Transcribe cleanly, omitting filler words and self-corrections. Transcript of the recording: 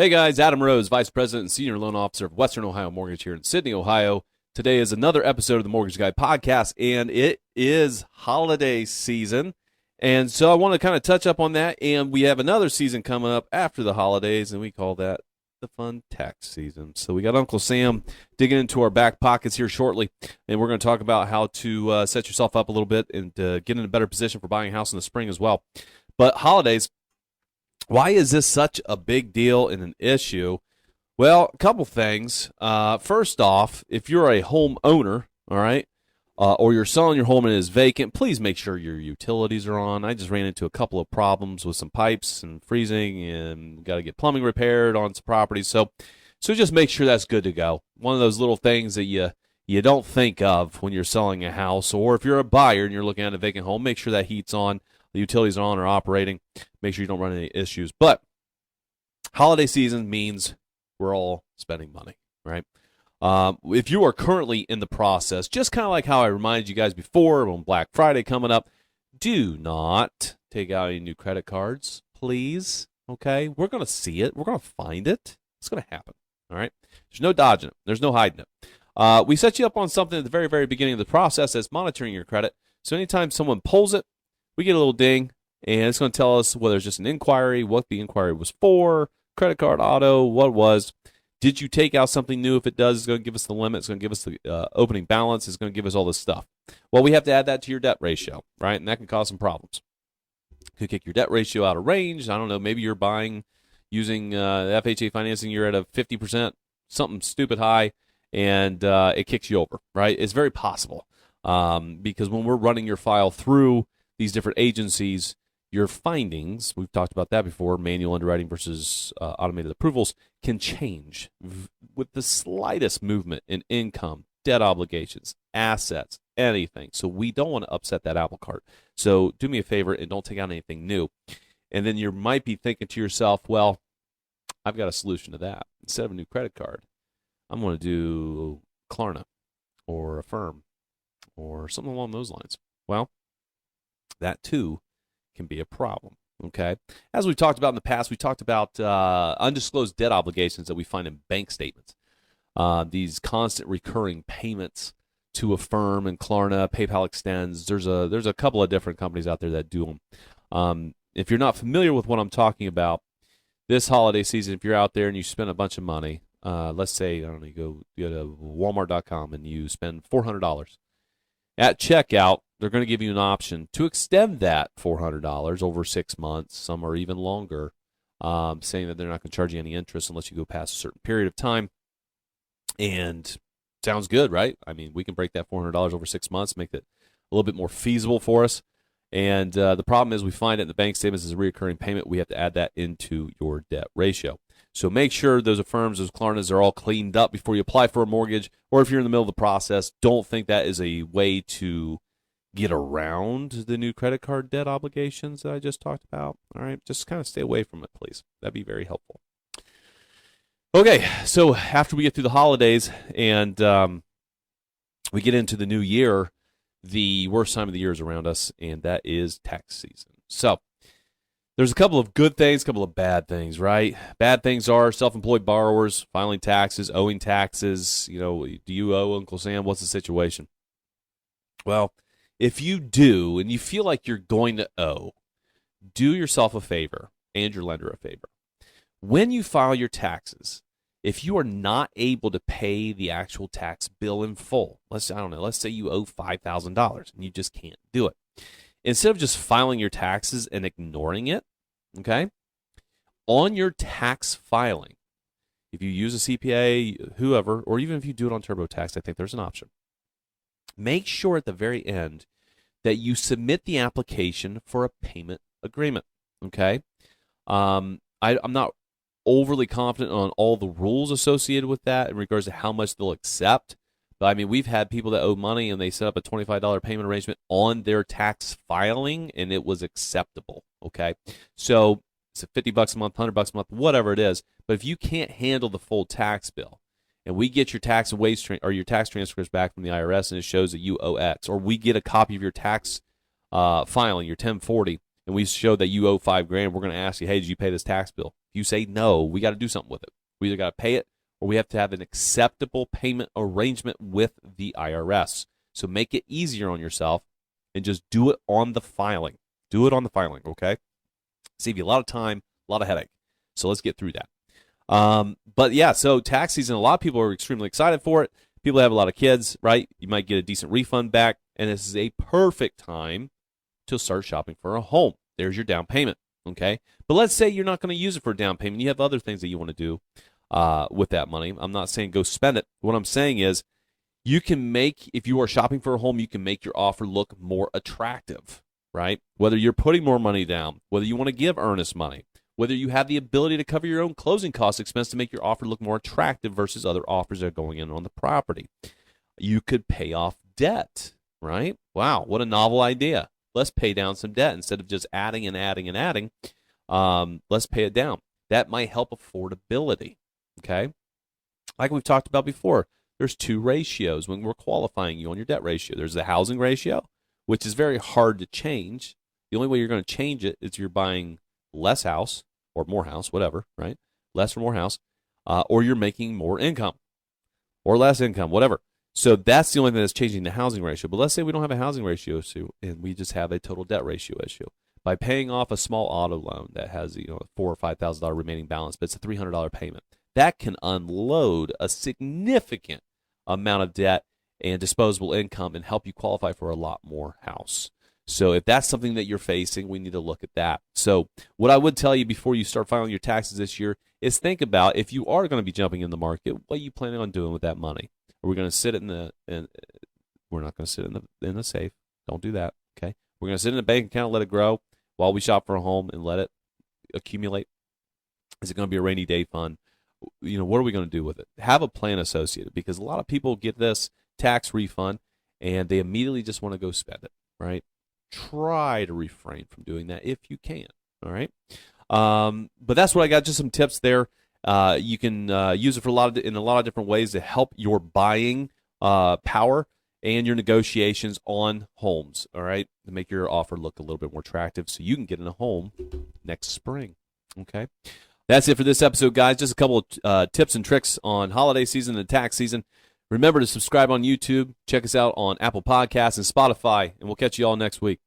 Hey guys, Adam Rose, Vice President and Senior Loan Officer of Western Ohio Mortgage here in Sydney, Ohio. Today is another episode of the Mortgage Guy podcast, and it is holiday season. And so I want to kind of touch up on that, and we have another season coming up after the holidays, and we call that the fun tax season. So we got Uncle Sam digging into our back pockets here shortly, and we're going to talk about how to set yourself up a little bit and get in a better position for buying a house in the spring as well. But holidays, why is this such a big deal and an issue? Well, a couple things. First off, if you're a homeowner, all right, or you're selling your home and it is vacant, please make sure your utilities are on. I just ran into a couple of problems with some pipes and freezing, and got to get plumbing repaired on some properties. So just make sure that's good to go. One of those little things that you don't think of when you're selling a house, or if you're a buyer and you're looking at a vacant home, make sure that heat's on, the utilities are on or operating. Make sure you don't run into any issues. But holiday season means we're all spending money, right? If you are currently in the process, just kind of like how I reminded you guys before on Black Friday coming up, do not take out any new credit cards, please. Okay? We're going to see it. We're going to find it. It's going to happen, all right? There's no dodging it. There's no hiding it. We set you up on something at the very, very beginning of the process that's monitoring your credit. So anytime someone pulls it, we get a little ding, and it's going to tell us whether it's just an inquiry, what the inquiry was for, credit card, auto, what it was. Did you take out something new? If it does, it's going to give us the limit. It's going to give us the opening balance. It's going to give us all this stuff. Well, we have to add that to your debt ratio, right? And that can cause some problems. Could kick your debt ratio out of range. I don't know. Maybe you're buying using FHA financing. You're at a 50%, something stupid high, and it kicks you over, right? It's very possible because when we're running your file through these different agencies, your findings, we've talked about that before, manual underwriting versus automated approvals, can change with the slightest movement in income, debt obligations, assets, anything. So we don't want to upset that apple cart. So do me a favor and don't take out anything new. And then you might be thinking to yourself, well, I've got a solution to that. Instead of a new credit card, I'm going to do Klarna or Affirm or something along those lines. Well, that too can be a problem, okay? As we've talked about in the past, we talked about undisclosed debt obligations that we find in bank statements. These constant recurring payments to Affirm and Klarna, PayPal extends. There's a couple of different companies out there that do them. If you're not familiar with what I'm talking about, this holiday season, if you're out there and you spend a bunch of money, let's say, I don't know, you go to Walmart.com and you spend $400. At checkout, they're going to give you an option to extend that $400 over 6 months. Some are even longer, saying that they're not going to charge you any interest unless you go past a certain period of time. And sounds good, right? I mean, we can break that $400 over 6 months, make it a little bit more feasible for us. And the problem is we find it in the bank statements as a recurring payment. We have to add that into your debt ratio. So make sure those Affirms, those Klarnas are all cleaned up before you apply for a mortgage. Or if you're in the middle of the process, don't think that is a way to get around the new credit card debt obligations that I just talked about. All right, just kind of stay away from it, please. That'd be very helpful. Okay, so after we get through the holidays and we get into the new year, the worst time of the year is around us, and that is tax season. So there's a couple of good things, a couple of bad things, right? Bad things are self-employed borrowers filing taxes, owing taxes. You know, do you owe, Uncle Sam? What's the situation? Well, if you do and you feel like you're going to owe, do yourself a favor and your lender a favor. When you file your taxes, if you are not able to pay the actual tax bill in full, let's say you owe $5,000 and you just can't do it. Instead of just filing your taxes and ignoring it, okay, on your tax filing, if you use a CPA, whoever, or even if you do it on TurboTax, I think there's an option. Make sure at the very end that you submit the application for a payment agreement, okay? I'm not overly confident on all the rules associated with that in regards to how much they'll accept. But, I mean, we've had people that owe money and they set up a $25 payment arrangement on their tax filing, and it was acceptable, okay? So it's $50 a month, $100 a month, whatever it is. But if you can't handle the full tax bill, and we get your tax and wage or your tax transfers back from the IRS and it shows that you owe X, or we get a copy of your tax filing, your 1040, and we show that you owe $5,000, we're going to ask you, hey, did you pay this tax bill? If you say no, we got to do something with it. We either got to pay it or we have to have an acceptable payment arrangement with the IRS. So make it easier on yourself and just do it on the filing. Do it on the filing, okay? Save you a lot of time, a lot of headache. So let's get through that. But yeah, so tax season, a lot of people are extremely excited for it. People have a lot of kids, right? You might get a decent refund back, and this is a perfect time to start shopping for a home. There's your down payment, okay? But let's say you're not going to use it for a down payment. You have other things that you want to do with that money. I'm not saying go spend it. What I'm saying is you can make, if you are shopping for a home, you can make your offer look more attractive, right? Whether you're putting more money down, whether you want to give earnest money, whether you have the ability to cover your own closing cost expense to make your offer look more attractive versus other offers that are going in on the property. You could pay off debt, right? Wow, what a novel idea. Let's pay down some debt instead of just adding and adding and adding. Let's pay it down. That might help affordability, okay? Like we've talked about before, there's two ratios when we're qualifying you on your debt ratio. There's the housing ratio, which is very hard to change. The only way you're going to change it is you're buying less house or more house, whatever, right? Less or more house, or you're making more income or less income, whatever. So that's the only thing that's changing the housing ratio. But let's say we don't have a housing ratio issue and we just have a total debt ratio issue. By paying off a small auto loan that has a $4,000 or $5,000 remaining balance, but it's a $300 payment, that can unload a significant amount of debt and disposable income and help you qualify for a lot more house. So if that's something that you're facing, we need to look at that. So what I would tell you before you start filing your taxes this year is think about, if you are going to be jumping in the market, what are you planning on doing with that money? Are we going to sit it we're not going to sit in the safe. Don't do that, okay? We're going to sit in a bank account, let it grow while we shop for a home and let it accumulate. Is it going to be a rainy day fund? What are we going to do with it? Have a plan associated, because a lot of people get this tax refund and they immediately just want to go spend it, right? Try to refrain from doing that if you can, all right? But that's what I got, just some tips there. You can use it for in a lot of different ways to help your buying power and your negotiations on homes, all right, to make your offer look a little bit more attractive so you can get in a home next spring, okay? That's it for this episode, guys. Just a couple of tips and tricks on holiday season and tax season. Remember to subscribe on YouTube. Check us out on Apple Podcasts and Spotify, and we'll catch you all next week.